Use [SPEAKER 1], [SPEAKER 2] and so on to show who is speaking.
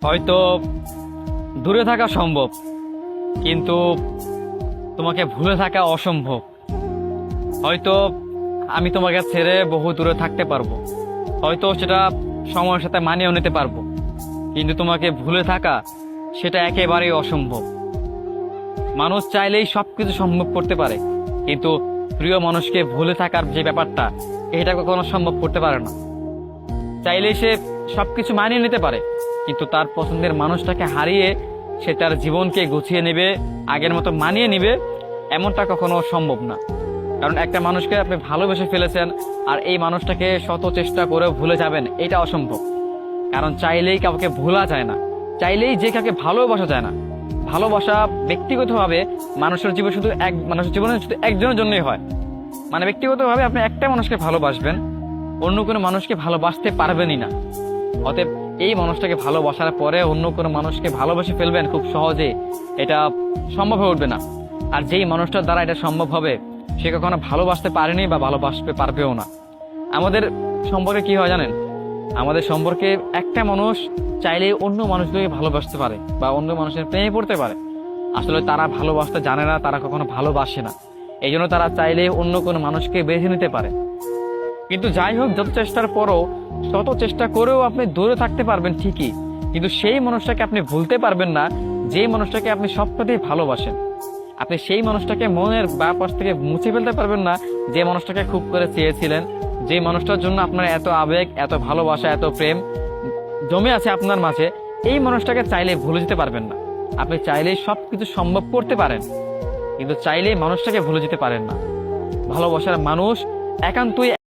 [SPEAKER 1] হয়তো দূরে থাকা সম্ভব, কিন্তু তোমাকে ভুলে থাকা অসম্ভব। হয়তো আমি তোমাকে ছেড়ে বহু দূরে থাকতে পারবো, হয়তো সেটা সময়ের সাথে মানিয়েও নিতে পারবো, কিন্তু তোমাকে ভুলে থাকা সেটা একেবারেই অসম্ভব। মানুষ চাইলেই সবকিছু সম্ভব করতে পারে, কিন্তু প্রিয় মানুষকে ভুলে থাকার যে ব্যাপারটা, এটা কখনো সম্ভব করতে পারে না। চাইলেই সে সবকিছু মানিয়ে নিতে পারে, কিন্তু তার পছন্দের মানুষটাকে হারিয়ে সে তার জীবনকে গুছিয়ে নেবে, আগের মতো মানিয়ে নিবে, এমনটা কখনো সম্ভব না। কারণ একটা মানুষকে আপনি ভালোবেসে ফেলেছেন, আর এই মানুষটাকে শত চেষ্টা করেও ভুলে যাবেন, এটা অসম্ভব। কারণ চাইলেই কাউকে ভোলা যায় না, চাইলেই যে কাউকে ভালোবাসা যায় না। ভালোবাসা ব্যক্তিগতভাবে মানুষের জীবনে শুধু একজনের জন্যই হয়। মানে ব্যক্তিগতভাবে আপনি একটা মানুষকে ভালোবাসবেন, অন্য কোনো মানুষকে ভালোবাসতে পারবেনই না। অতএব এই মানুষটাকে ভালোবাসার পরে অন্য কোনো মানুষকে ভালোবেসে ফেলবেন খুব সহজে, এটা সম্ভব হয়ে উঠবে না। আর যেই মানুষটার দ্বারা এটা সম্ভব হবে, সে কখনো ভালোবাসতে পারেনি বা ভালোবাসতে পারবেও না। আমাদের সম্পর্কে কি হয় জানেন? আমাদের সম্পর্কে একটা মানুষ চাইলে অন্য মানুষগুলোকে ভালোবাসতে পারে বা অন্য মানুষের প্রেমে পড়তে পারে। আসলে তারা ভালোবাসতে জানে না, তারা কখনো ভালোবাসে না, এই জন্য তারা চাইলে অন্য কোনো মানুষকে বেছে নিতে পারে। কিন্তু যাই হোক, যত চেষ্টার পরও, শত চেষ্টা করেও আপনি দূরে থাকতে পারবেন ঠিকই, কিন্তু সেই মানুষটাকে আপনি ভুলতে পারবেন না, যে মানুষটাকে আপনি সবটাতেই ভালোবাসেন। আপনি সেই মানুষটাকে মনের পাশ থেকে মুছে ফেলতে পারবেন না, যে মানুষটাকে খুব করে চেয়েছিলেন, যে মানুষটার জন্য আপনার এত আবেগ, এত ভালোবাসা, এত প্রেম জমে আছে আপনার মাঝে। এই মানুষটাকে চাইলে ভুলে যেতে পারবেন না। আপনি চাইলেই সবকিছু সম্ভব করতে পারেন, কিন্তু চাইলেই মানুষটাকে ভুলে যেতে পারেন না। ভালোবাসার মানুষ একান্তই